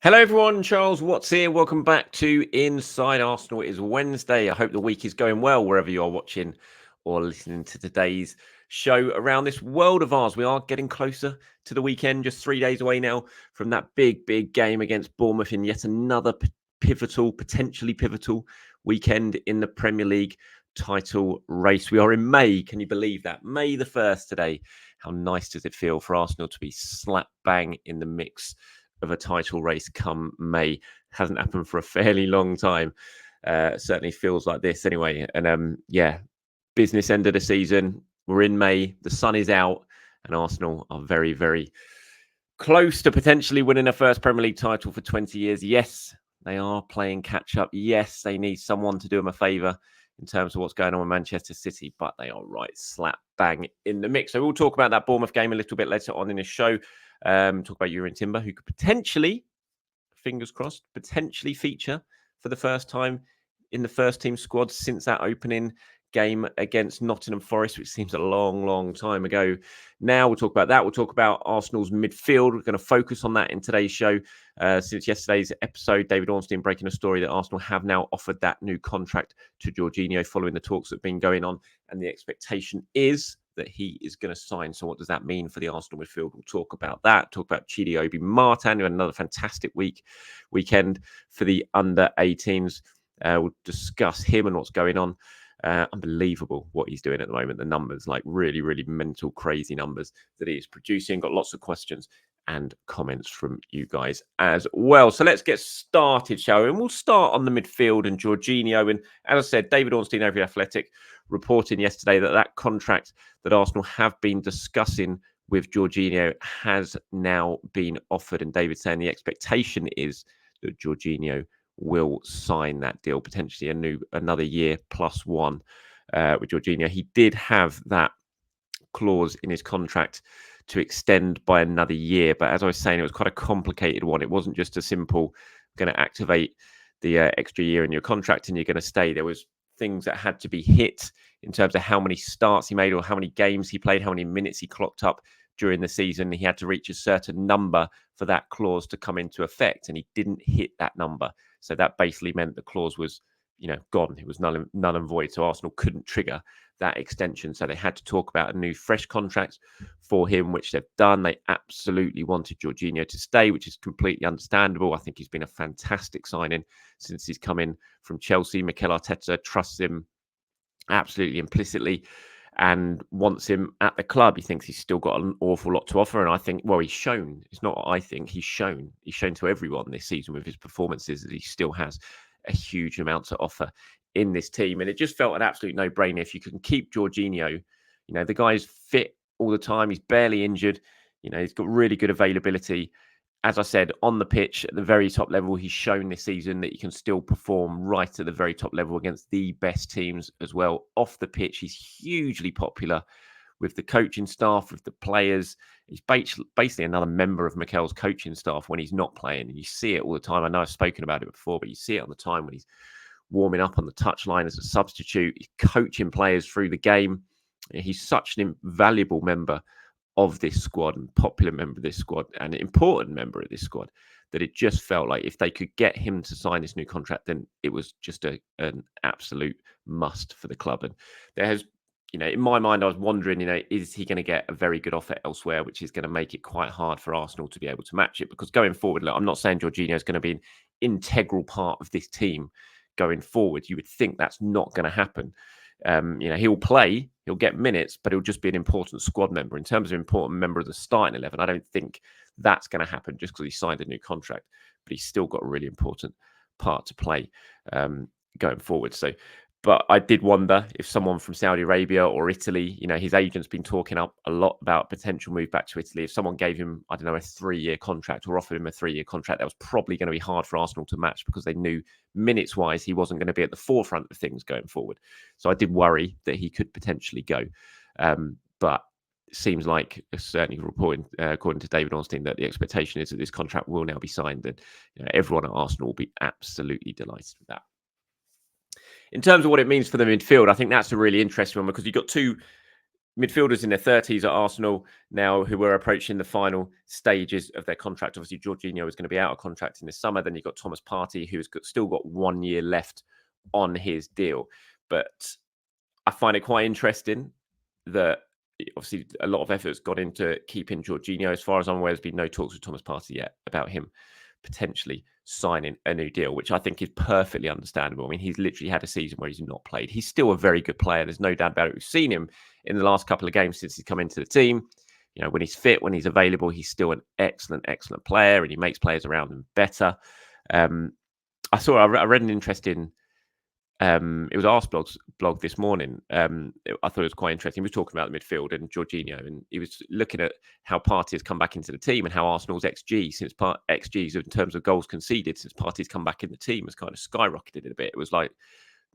Hello, everyone. Charles Watts here. Welcome back to Inside Arsenal. It is Wednesday. I hope the week is going well wherever you are watching or listening to today's show around this world of ours. We are getting closer to the weekend, just 3 days away now from that big game against Bournemouth in yet another potentially pivotal weekend in the Premier League title race. We are in May. Can you believe that? May the 1st today. How nice does it feel for Arsenal to be slap bang in the mix of a title race come May? Hasn't happened for a fairly long time. Certainly feels like this anyway. And business end of the season. We're in May. The sun is out, and Arsenal are very close to potentially winning a first Premier League title for 20 years. Yes, they are playing catch up. Yes, they need someone to do them a favour in terms of what's going on with Manchester City, but they are right slap bang in the mix. So we'll talk about that Bournemouth game a little bit later on in the show. Talk about Jurrien Timber, who could potentially, fingers crossed, potentially feature for the first time in the first team squad since that opening game against Nottingham Forest, which seems a long time ago. Now we'll talk about that. We'll talk about Arsenal's midfield. We're going to focus on that in today's show. Since yesterday's episode, David Ornstein breaking a story that Arsenal have now offered that new contract to Jorginho following the talks that have been going on. And the expectation is that he is going to sign. So what does that mean for the Arsenal midfield? We'll talk about that. Talk about Chido Obi-Martin, who had another fantastic weekend for the under-18s. We'll discuss him and what's going on. Unbelievable what he's doing at the moment. The numbers, like really mental, crazy numbers that he is producing. Got lots of questions and comments from you guys as well. So let's get started, shall we? And we'll start on the midfield and Jorginho. And as I said, David Ornstein over The Athletic reporting yesterday that contract that Arsenal have been discussing with Jorginho has now been offered. And David saying the expectation is that Jorginho will sign that deal, potentially another year plus one with Jorginho. He did have that clause in his contract to extend by another year, but as I was saying, it was quite a complicated one. It wasn't just a simple going to activate the extra year in your contract and you're going to stay. There was things that had to be hit in terms of how many starts he made or how many games he played, how many minutes he clocked up during the season. He had to reach a certain number for that clause to come into effect, and he didn't hit that number. So that basically meant the clause was, gone. It was null and void. So Arsenal couldn't trigger that extension. So they had to talk about a new, fresh contract for him, which they've done. They absolutely wanted Jorginho to stay, which is completely understandable. I think he's been a fantastic signing since he's come in from Chelsea. Mikel Arteta trusts him absolutely implicitly and wants him at the club. He thinks he's still got an awful lot to offer. And I think, well, he's shown, it's not what I think, he's shown to everyone this season with his performances that he still has a huge amount to offer in this team. And it just felt an absolute no-brainer. If you can keep Jorginho, the guy's fit all the time. He's barely injured. He's got really good availability. As I said, on the pitch at the very top level, he's shown this season that he can still perform right at the very top level against the best teams as well. Off the pitch, he's hugely popular with the coaching staff, with the players. He's basically another member of Mikel's coaching staff when he's not playing. And you see it all the time. I know I've spoken about it before, but you see it on the time when he's warming up on the touchline as a substitute. He's coaching players through the game. He's such an invaluable member of this squad and popular member of this squad and an important member of this squad that it just felt like if they could get him to sign this new contract, then it was just an absolute must for the club. And there has, in my mind, I was wondering, is he going to get a very good offer elsewhere, which is going to make it quite hard for Arsenal to be able to match it? Because going forward, look, I'm not saying Jorginho is going to be an integral part of this team going forward. You would think that's not going to happen. He'll play, he'll get minutes, but he'll just be an important squad member. In terms of important member of the starting 11, I don't think that's going to happen just because he signed a new contract, but he's still got a really important part to play going forward. But I did wonder if someone from Saudi Arabia or Italy, his agent's been talking up a lot about potential move back to Italy. If someone gave him, I don't know, a 3-year contract or offered him a 3-year contract, that was probably going to be hard for Arsenal to match because they knew minutes-wise he wasn't going to be at the forefront of things going forward. So I did worry that he could potentially go. But it seems like, certainly reporting, according to David Ornstein, that the expectation is that this contract will now be signed and everyone at Arsenal will be absolutely delighted with that. In terms of what it means for the midfield, I think that's a really interesting one because you've got two midfielders in their 30s at Arsenal now who are approaching the final stages of their contract. Obviously, Jorginho is going to be out of contract in the summer. Then you've got Thomas Partey, who's still got 1 year left on his deal. But I find it quite interesting that obviously a lot of effort's gone into keeping Jorginho. As far as I'm aware, there's been no talks with Thomas Partey yet about him potentially signing a new deal, which I think is perfectly understandable. I mean, he's literally had a season where he's not played. He's still a very good player. There's no doubt about it. We've seen him in the last couple of games since he's come into the team. You know, when he's fit, when he's available, he's still an excellent player, and he makes players around him better. I read an interesting it was Arseblog's blog this morning. I thought it was quite interesting. He was talking about the midfield and Jorginho, and he was looking at how Partey has come back into the team and how Arsenal's XGs in terms of goals conceded since Partey's come back in the team has kind of skyrocketed a bit. It was like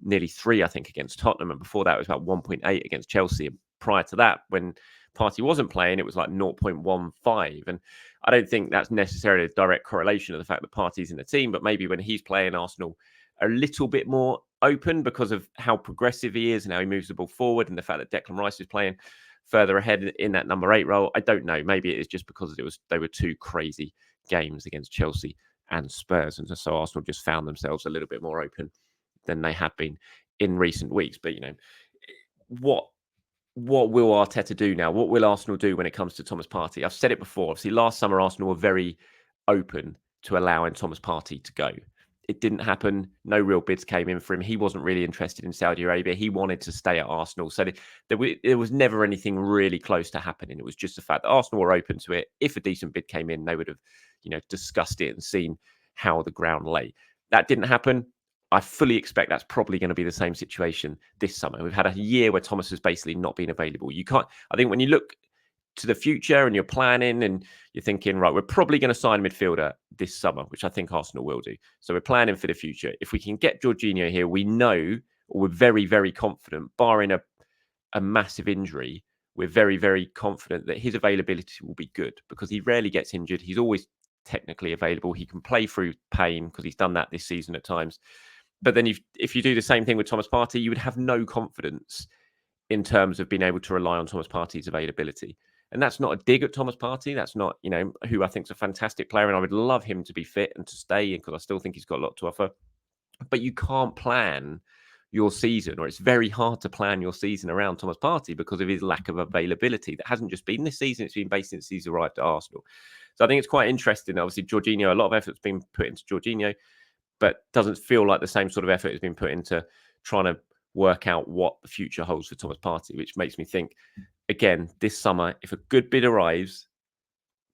nearly 3, I think, against Tottenham, and before that it was about 1.8 against Chelsea. And prior to that, when Partey wasn't playing, it was like 0.15. And I don't think that's necessarily a direct correlation of the fact that Partey's in the team, but maybe when he's playing, Arsenal a little bit more open because of how progressive he is and how he moves the ball forward, and the fact that Declan Rice is playing further ahead in that number 8 role. I don't know. Maybe it is just because they were 2 crazy games against Chelsea and Spurs, and so Arsenal just found themselves a little bit more open than they have been in recent weeks. But you know, what will Arteta do now? What will Arsenal do when it comes to Thomas Partey? I've said it before. Obviously, last summer Arsenal were very open to allowing Thomas Partey to go. It didn't happen. No real bids came in for him. He wasn't really interested in Saudi Arabia. He wanted to stay at Arsenal. So there was never anything really close to happening. It was just the fact that Arsenal were open to it. If a decent bid came in, they would have, discussed it and seen how the ground lay. That didn't happen. I fully expect that's probably going to be the same situation this summer. We've had a year where Thomas has basically not been available. I think when you look to the future and you're planning and you're thinking, right, we're probably going to sign a midfielder this summer, which I think Arsenal will do. So we're planning for the future. If we can get Jorginho here, we know, or we're very, very confident, barring a massive injury, we're very, very confident that his availability will be good because he rarely gets injured. He's always technically available. He can play through pain because he's done that this season at times. But then if you do the same thing with Thomas Partey, you would have no confidence in terms of being able to rely on Thomas Partey's availability. And that's not a dig at Thomas Partey. That's not, who I think is a fantastic player. And I would love him to be fit and to stay because I still think he's got a lot to offer. But you can't plan your season, or it's very hard to plan your season around Thomas Partey because of his lack of availability. That hasn't just been this season. It's been based since he's arrived at Arsenal. So I think it's quite interesting. Obviously, Jorginho, a lot of effort's been put into Jorginho, but doesn't feel like the same sort of effort has been put into trying to work out what the future holds for Thomas Partey, which makes me think, again, this summer, if a good bid arrives,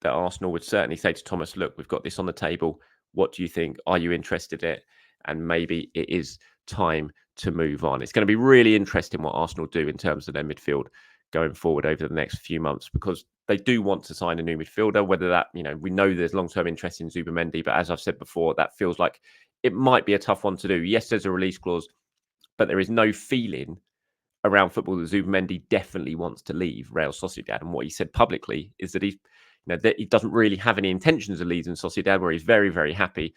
that Arsenal would certainly say to Thomas, look, we've got this on the table. What do you think? Are you interested in it? And maybe it is time to move on. It's going to be really interesting what Arsenal do in terms of their midfield going forward over the next few months, because they do want to sign a new midfielder, whether that, we know there's long-term interest in Zubimendi, but as I've said before, that feels like it might be a tough one to do. Yes, there's a release clause, but there is no feeling around football that Zubimendi definitely wants to leave Real Sociedad. And what he said publicly is that that he doesn't really have any intentions of leaving Sociedad, where he's very, very happy.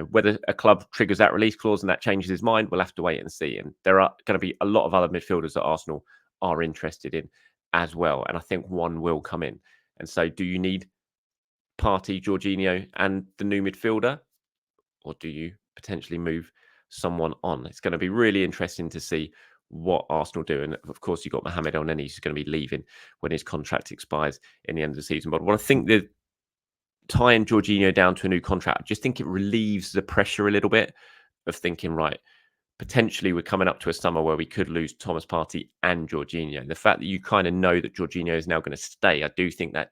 Whether a club triggers that release clause and that changes his mind, we'll have to wait and see. And there are going to be a lot of other midfielders that Arsenal are interested in as well. And I think one will come in. And so do you need Partey, Jorginho and the new midfielder? Or do you potentially move someone on? It's going to be really interesting to see what Arsenal do. And of course, you've got Mohamed El-Neni, who's going to be leaving when his contract expires in the end of the season. But what I think that tying Jorginho down to a new contract, I just think it relieves the pressure a little bit of thinking, right, potentially we're coming up to a summer where we could lose Thomas Partey and Jorginho. The fact that you kind of know that Jorginho is now going to stay, I do think that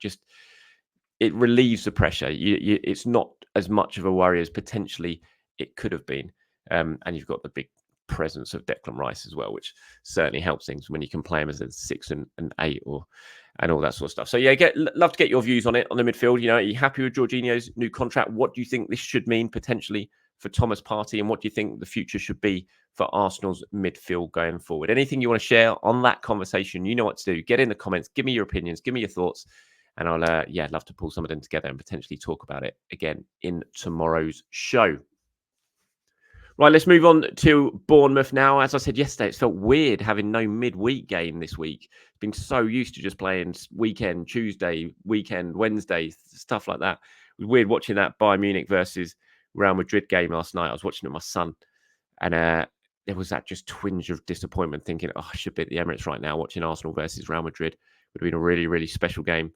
it relieves the pressure. It's not as much of a worry as potentially it could have been. And you've got the big presence of Declan Rice as well, which certainly helps things when you can play him as a 6 and 8 and all that sort of stuff. So yeah, love to get your views on it on the midfield. Are you happy with Jorginho's new contract? What do you think this should mean potentially for Thomas Partey, and what do you think the future should be for Arsenal's midfield going forward? Anything you want to share on that conversation, you know what to do. Get in the comments, give me your opinions, give me your thoughts, and I'll love to pull some of them together and potentially talk about it again in tomorrow's show. Right, let's move on to Bournemouth now. As I said yesterday, it's felt weird having no midweek game this week. Been so used to just playing weekend, Tuesday, weekend, Wednesday, stuff like that. It was weird watching that Bayern Munich versus Real Madrid game last night. I was watching it with my son, and there was that just twinge of disappointment, thinking, "Oh, I should be at the Emirates right now watching Arsenal versus Real Madrid." Would have been a really, really special game.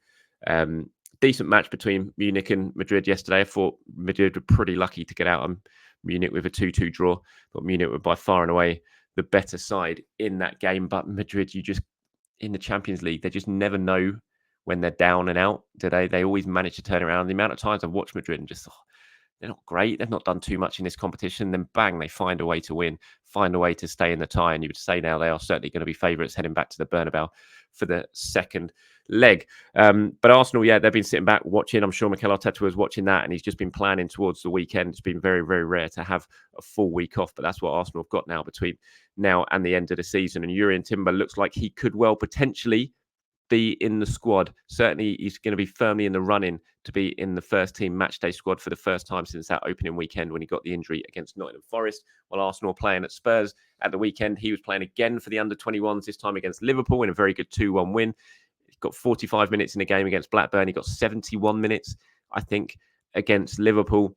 Um, Decent match between Munich and Madrid yesterday. I thought Madrid were pretty lucky to get out on Munich with a 2-2 draw. But Munich were by far and away the better side in that game. But Madrid, you just in the Champions League, they just never know when they're down and out, do they? They always manage to turn around. The amount of times I've watched Madrid and just thought, they're not great. They've not done too much in this competition. Then bang, they find a way to win, find a way to stay in the tie. And you would say now they are certainly going to be favourites heading back to the Bernabeu for the second leg. But Arsenal, yeah, they've been sitting back watching. I'm sure Mikel Arteta was watching that, and he's just been planning towards the weekend. It's been very, very rare to have a full week off, but that's what Arsenal have got now between now and the end of the season. And Jurrien Timber looks like he could well potentially be in the squad. Certainly, he's going to be firmly in the running to be in the first team matchday squad for the first time since that opening weekend when he got the injury against Nottingham Forest. While Arsenal were playing at Spurs at the weekend, he was playing again for the under-21s, this time against Liverpool in a very good 2-1 win. He got 45 minutes in the game against Blackburn. He got 71 minutes, I think, against Liverpool.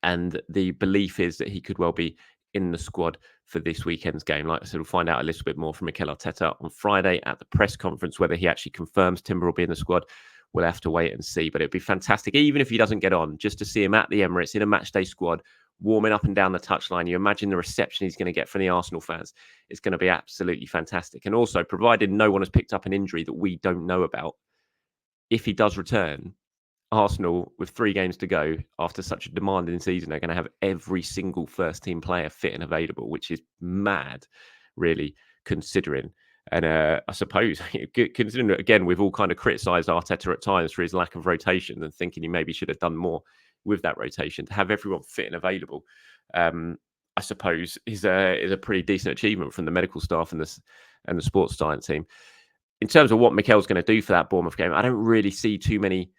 And the belief is that he could well be in the squad for this weekend's game. Like I said, we'll find out a little bit more from Mikel Arteta on Friday at the press conference. Whether he actually confirms Timber will be in the squad, we'll have to wait and see. But it'd be fantastic, even if he doesn't get on, just to see him at the Emirates in a matchday squad, warming up and down the touchline. You imagine the reception he's going to get from the Arsenal fans. It's going to be absolutely fantastic. And also, provided no one has picked up an injury that we don't know about, if he does return, Arsenal, with 3 games to go after such a demanding season, are going to have every single first team player fit and available, which is mad, really, considering. And I suppose, considering that, again, we've all kind of criticised Arteta at times for his lack of rotation and thinking he maybe should have done more with that rotation, to have everyone fit and available, I suppose, is a pretty decent achievement from the medical staff and the sports science team. In terms of what Mikel's going to do for that Bournemouth game, I don't really see too many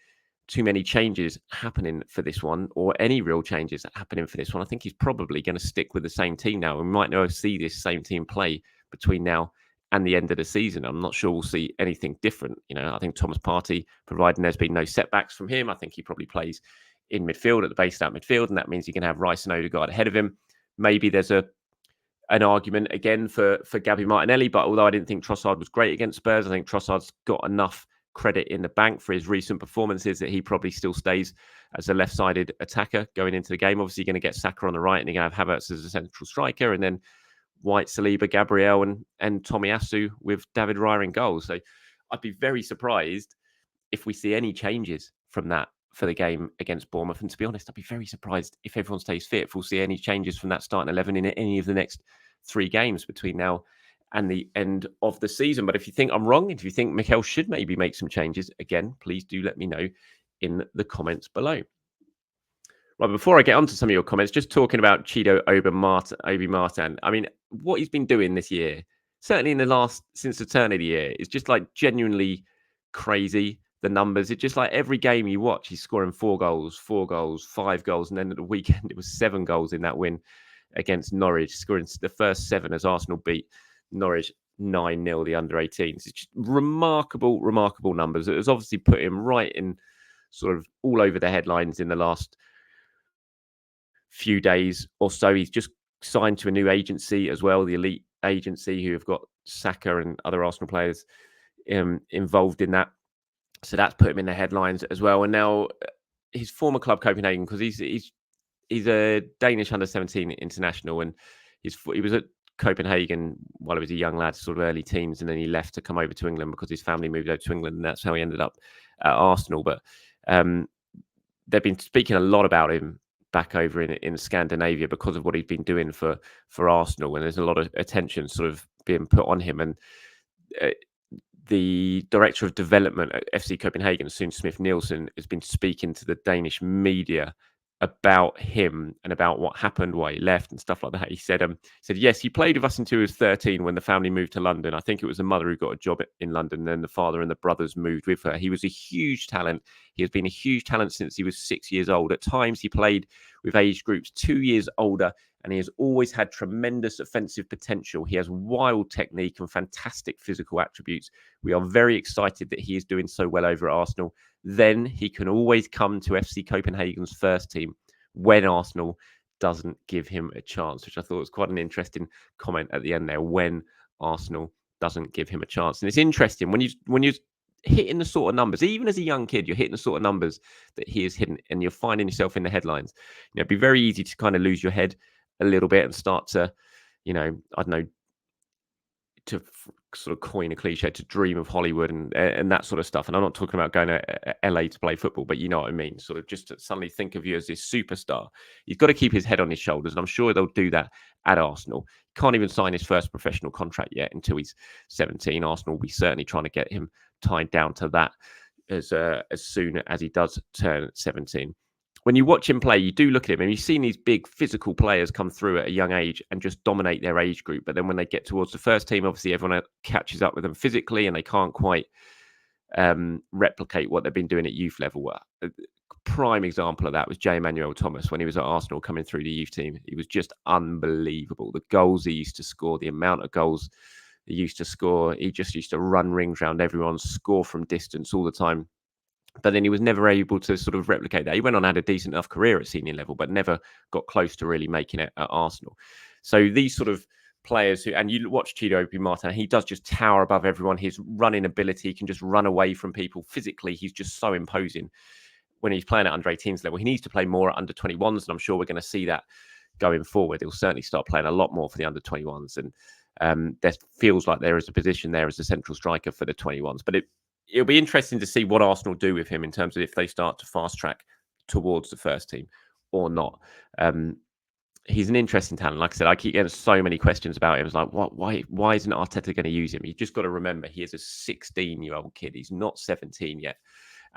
changes happening for this one, or any real changes happening for this one. I think he's probably going to stick with the same team now. We might not see this same team play between now and the end of the season. I'm not sure we'll see anything different. I think Thomas Partey, providing there's been no setbacks from him, I think he probably plays in midfield at the base out midfield, and that means you can have Rice and Odegaard ahead of him. Maybe there's an argument again for Gabby Martinelli, but although I didn't think Trossard was great against Spurs, I think Trossard's got enough credit in the bank for his recent performances that he probably still stays as a left-sided attacker going into the game. Obviously, you're going to get Saka on the right, and you're going to have Havertz as a central striker, and then White, Saliba, Gabriel, and Tomiyasu with David Raya in goal. So I'd be very surprised if we see any changes from that for the game against Bournemouth. And to be honest, I'd be very surprised if everyone stays fit, if we'll see any changes from that starting 11 in any of the next 3 games between now and the end of the season. But if you think I'm wrong, if you think Mikel should maybe make some changes, again, please do let me know in the comments below. Right, before I get onto some of your comments, just talking about Chido Obi-Martin. I mean, what he's been doing this year, certainly since the turn of the year, is just like genuinely crazy. The numbers, it's just like every game you watch, he's scoring 4 goals, 5 goals. And then at the weekend, it was 7 goals in that win against Norwich, scoring the first 7 as Arsenal beat Norwich 9-0, the under-18s. It's just remarkable numbers. It was obviously put him right in sort of all over the headlines in the last few days or so. He's just signed to a new agency as well, the Elite Agency, who have got Saka and other Arsenal players involved in that. So that's put him in the headlines as well. And now his former club, Copenhagen, because he's a Danish under-17 international, and he was at Copenhagen while he was a young lad, sort of early teens, and then he left to come over to England because his family moved over to England, and that's how he ended up at Arsenal. But they've been speaking a lot about him back over in Scandinavia because of what he's been doing for Arsenal, and there's a lot of attention sort of being put on him. And the director of development at FC Copenhagen, Sune Smith Nielsen, has been speaking to the Danish media about him and about what happened, why he left and stuff like that. He said, yes, he played with us until he was 13 when the family moved to London. I think it was the mother who got a job in London, and then the father and the brothers moved with her. He was a huge talent. He has been a huge talent since he was 6 years old. At times, he played with age groups 2 years older, and he has always had tremendous offensive potential. He has wild technique and fantastic physical attributes. We are very excited that he is doing so well over at Arsenal. Then he can always come to FC Copenhagen's first team when Arsenal doesn't give him a chance, which I thought was quite an interesting comment at the end there, when Arsenal doesn't give him a chance. And it's interesting when you're hitting the sort of numbers, even as a young kid, you're hitting the sort of numbers that he is hitting, and you're finding yourself in the headlines. It'd be very easy to kind of lose your head a little bit and start to, I don't know, to sort of coin a cliche, to dream of Hollywood and that sort of stuff. And I'm not talking about going to LA to play football, but you know what I mean. Sort of just to suddenly think of you as this superstar. He's got to keep his head on his shoulders, and I'm sure they'll do that at Arsenal. Can't even sign his first professional contract yet until he's 17. Arsenal will be certainly trying to get him tied down to that as soon as he does turn 17. When you watch him play, you do look at him and you've seen these big physical players come through at a young age and just dominate their age group. But then when they get towards the first team, obviously everyone catches up with them physically and they can't quite replicate what they've been doing at youth level. A prime example of that was J. Emmanuel Thomas when he was at Arsenal coming through the youth team. He was just unbelievable. The goals he used to score, the amount of goals he used to score. He just used to run rings around everyone, score from distance all the time. But then he was never able to sort of replicate that. He went on and had a decent enough career at senior level, but never got close to really making it at Arsenal. So these sort of players and you watch Chido Obi-Martin, he does just tower above everyone. His running ability, he can just run away from people. Physically, he's just so imposing when he's playing at under 18s level. He needs to play more at under 21s, and I'm sure we're going to see that going forward. He'll certainly start playing a lot more for the under 21s. And there feels like there is a position there as a central striker for the 21s. But it'll be interesting to see what Arsenal do with him in terms of if they start to fast track towards the first team or not. He's an interesting talent. Like I said, I keep getting so many questions about him. It's like, why isn't Arteta going to use him? You've just got to remember he is a 16-year-old kid. He's not 17 yet.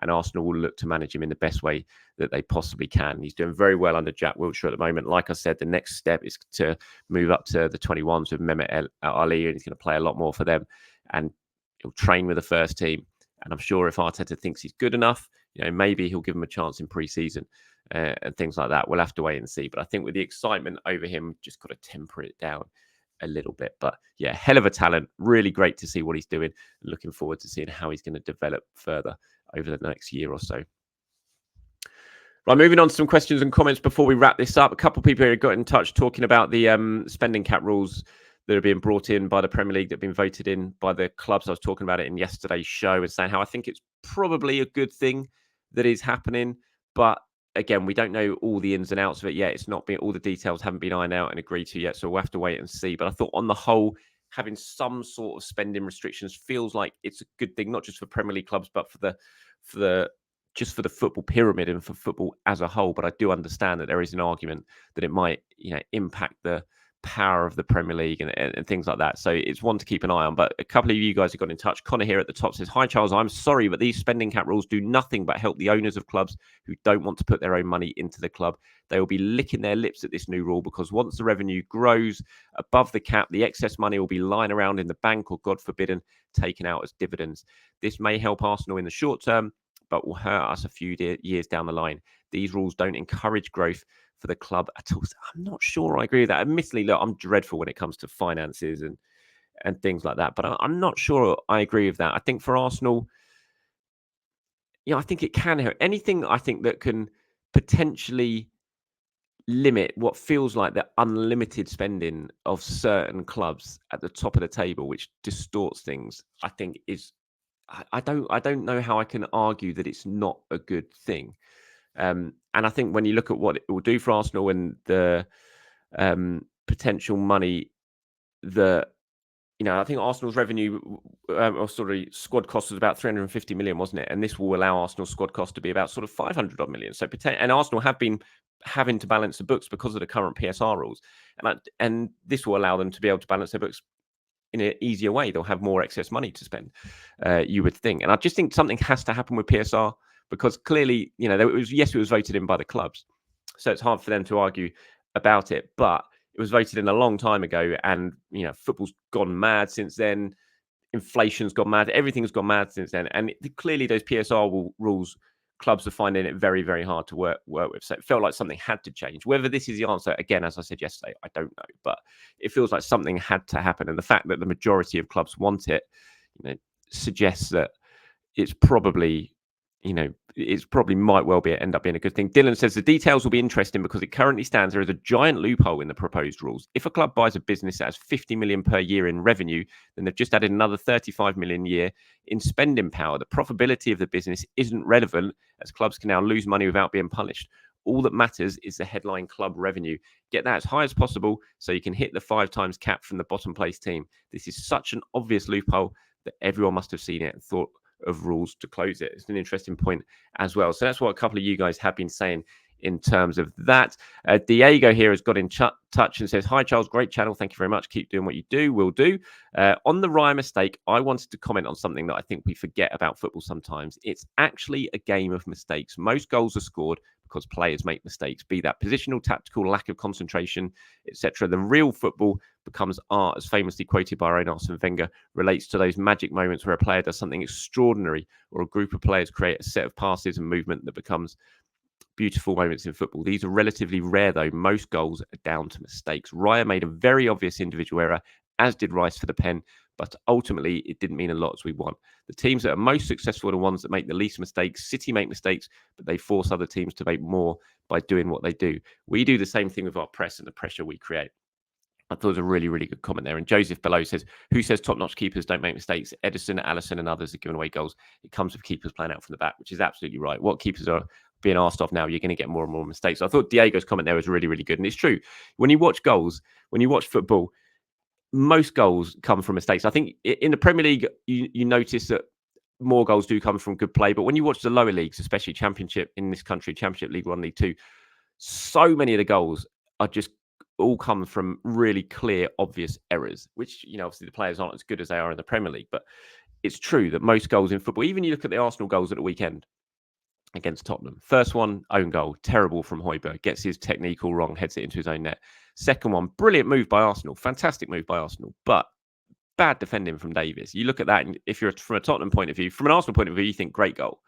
And Arsenal will look to manage him in the best way that they possibly can. He's doing very well under Jack Wilshere at the moment. Like I said, the next step is to move up to the 21s with Mehmet Ali, and he's going to play a lot more for them. And he'll train with the first team. And I'm sure if Arteta thinks he's good enough, maybe he'll give him a chance in pre-season and things like that. We'll have to wait and see. But I think with the excitement over him, just got to temper it down a little bit. But yeah, hell of a talent. Really great to see what he's doing. Looking forward to seeing how he's going to develop further over the next year or so. Right, moving on to some questions and comments before we wrap this up. A couple of people here got in touch talking about the spending cap rules that are being brought in by the Premier League, that have been voted in by the clubs. I was talking about it in yesterday's show and saying how I think it's probably a good thing that is happening. But again, we don't know all the ins and outs of it yet. It's not been, all the details haven't been ironed out and agreed to yet. So we'll have to wait and see. But I thought on the whole, having some sort of spending restrictions feels like it's a good thing, not just for Premier League clubs, but for the football pyramid and for football as a whole. But I do understand that there is an argument that it might, impact the power of the Premier League and things like that. So it's one to keep an eye on. But a couple of you guys have got in touch. Connor here at the top says, "Hi Charles, I'm sorry, but these spending cap rules do nothing but help the owners of clubs who don't want to put their own money into the club. They will be licking their lips at this new rule because once the revenue grows above the cap, the excess money will be lying around in the bank or, God forbidden, taken out as dividends. This may help Arsenal in the short term, but will hurt us a few years down the line. These rules don't encourage growth for the club at all." I'm not sure I agree with that. Admittedly, look, I'm dreadful when it comes to finances and things like that, but I'm not sure I agree with that. I think for Arsenal, I think it can hurt. Anything I think that can potentially limit what feels like the unlimited spending of certain clubs at the top of the table, which distorts things, I think is, I don't know how I can argue that it's not a good thing. And I think when you look at what it will do for Arsenal and the potential money that, I think Arsenal's revenue, squad cost was about 350 million, wasn't it? And this will allow Arsenal's squad cost to be about sort of 500 odd million. So, and Arsenal have been having to balance the books because of the current PSR rules. And this will allow them to be able to balance their books in an easier way. They'll have more excess money to spend, you would think. And I just think something has to happen with PSR because clearly, it was voted in by the clubs. So it's hard for them to argue about it. But it was voted in a long time ago, and football's gone mad since then. Inflation's gone mad. Everything's gone mad since then, and clearly those PSR rules, clubs are finding it very, very hard to work with. So it felt like something had to change. Whether this is the answer, again, as I said yesterday, I don't know. But it feels like something had to happen, and the fact that the majority of clubs want it, suggests that it's probably, might well end up being a good thing. Dylan says the details will be interesting because it currently stands there is a giant loophole in the proposed rules. If a club buys a business that has 50 million per year in revenue, then they've just added another 35 million a year in spending power. The profitability of the business isn't relevant as clubs can now lose money without being punished. All that matters is the headline club revenue. Get that as high as possible so you can hit the 5 times cap from the bottom place team. This is such an obvious loophole that everyone must have seen it and thought of rules to close it. It's an interesting point as well. So that's what a couple of you guys have been saying in terms of that. Diego here has got in touch and says, hi, Charles, great channel. Thank you very much. Keep doing what you do. Will do. On the Raya mistake, I wanted to comment on something that I think we forget about football sometimes. It's actually a game of mistakes. Most goals are scored because players make mistakes, be that positional, tactical, lack of concentration, etc. The real football becomes art, as famously quoted by our own Arsene Wenger, relates to those magic moments where a player does something extraordinary or a group of players create a set of passes and movement that becomes beautiful moments in football. These are relatively rare, though. Most goals are down to mistakes. Raya made a very obvious individual error, as did Rice for the pen, but ultimately it didn't mean a lot as we want. The teams that are most successful are the ones that make the least mistakes. City make mistakes, but they force other teams to make more by doing what they do. We do the same thing with our press and the pressure we create. I thought it was a really, really good comment there. And Joseph below says, who says top-notch keepers don't make mistakes? Edison, Allison and others are giving away goals. It comes with keepers playing out from the back, which is absolutely right. What keepers are being asked of now, you're going to get more and more mistakes. So I thought Diego's comment there was really, really good. And it's true. When you watch goals, when you watch football, most goals come from mistakes. I think in the Premier League, you notice that more goals do come from good play. But when you watch the lower leagues, especially Championship in this country, Championship, League One, League Two, so many of the goals are just all come from really clear, obvious errors, which, obviously the players aren't as good as they are in the Premier League. But it's true that most goals in football, even you look at the Arsenal goals at the weekend against Tottenham. First one, own goal, terrible from Højbjerg, gets his technique all wrong, heads it into his own net. Second one, brilliant move by Arsenal, fantastic move by Arsenal, but bad defending from Davies. You look at that, and if you're from a Tottenham point of view, from an Arsenal point of view, you think great goal.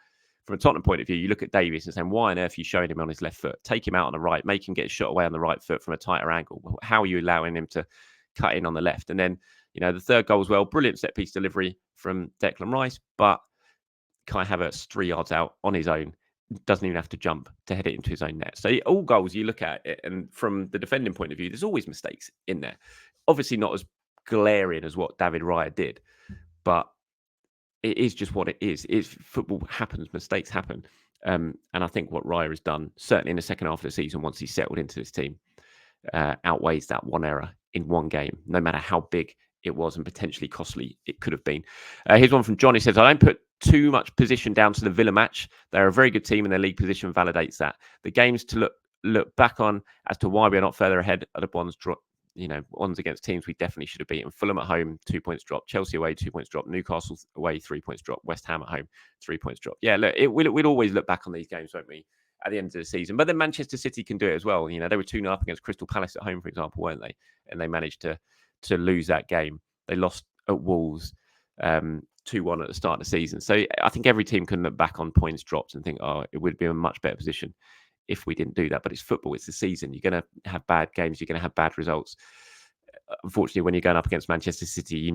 From a Tottenham point of view, you look at Davies and saying, why on earth are you showing him on his left foot? Take him out on the right, make him get a shot away on the right foot from a tighter angle. How are you allowing him to cut in on the left? And then, the third goal as well, brilliant set piece delivery from Declan Rice, but Kai Havertz 3 yards out on his own, doesn't even have to jump to head it into his own net. So all goals, you look at it, and from the defending point of view, there's always mistakes in there. Obviously not as glaring as what David Raya did, but it is just what it is. Football happens, mistakes happen. And I think what Raya has done, certainly in the second half of the season, once he's settled into this team, outweighs that one error in one game, no matter how big it was and potentially costly it could have been. Here's one from Johnny. Says, I don't put too much position down to the Villa match. They're a very good team and their league position validates that. The games to look back on as to why we're not further ahead are the ones against teams we definitely should have beaten. Fulham at home, 2 points drop. Chelsea away, 2 points drop. Newcastle away, 3 points drop. West Ham at home, 3 points drop. Yeah, look, we'd always look back on these games, won't we, at the end of the season? But then Manchester City can do it as well. They were 2-0 up against Crystal Palace at home, for example, weren't they? And they managed to lose that game. They lost at Wolves 2-1 at the start of the season. So I think every team can look back on points dropped and think, oh, it would be in a much better position if we didn't do that. But it's football, it's the season. You're going to have bad games, you're going to have bad results. Unfortunately, when you're going up against Manchester City,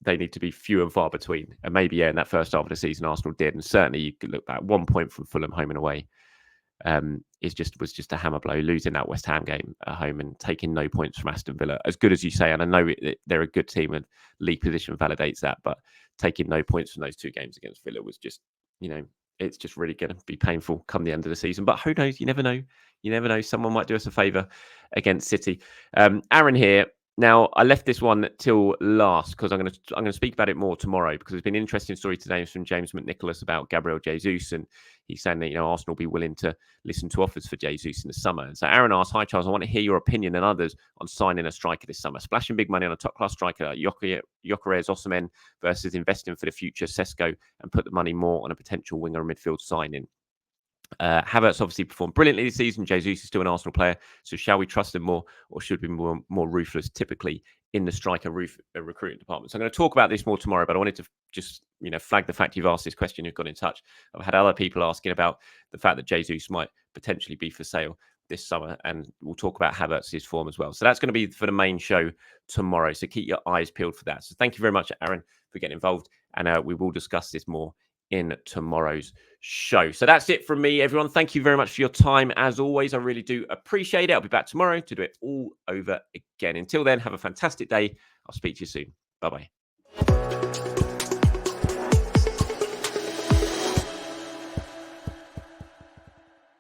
they need to be few and far between. And maybe, in that first half of the season, Arsenal did. And certainly you could look back, 1 point from Fulham home and away was just a hammer blow. Losing that West Ham game at home and taking no points from Aston Villa, as good as you say, and I know they're a good team and league position validates that, but taking no points from those 2 games against Villa was just, it's just really going to be painful come the end of the season. But who knows? You never know. You never know. Someone might do us a favour against City. Aaron here. Now, I left this one till last because I'm going to speak about it more tomorrow, because there's been an interesting story today from James McNicholas about Gabriel Jesus, and he's saying that Arsenal will be willing to listen to offers for Jesus in the summer. And so Aaron asks, hi Charles, I want to hear your opinion and others on signing a striker this summer. Splashing big money on a top-class striker like Gyökeres Osimhen versus investing for the future Sesko and put the money more on a potential winger or midfield signing. Havertz obviously performed brilliantly this season. Jesus is still an Arsenal player, so shall we trust him more, or should we be more ruthless? Typically in the striker recruiting department. So I'm going to talk about this more tomorrow, but I wanted to just flag the fact you've asked this question. You've got in touch. I've had other people asking about the fact that Jesus might potentially be for sale this summer, and we'll talk about Havertz's form as well. So that's going to be for the main show tomorrow. So keep your eyes peeled for that. So thank you very much, Aaron, for getting involved, and we will discuss this more in tomorrow's show. So that's it from me, everyone. Thank you very much for your time. As always, I really do appreciate it. I'll be back tomorrow to do it all over again. Until then, have a fantastic day. I'll speak to you soon. Bye-bye.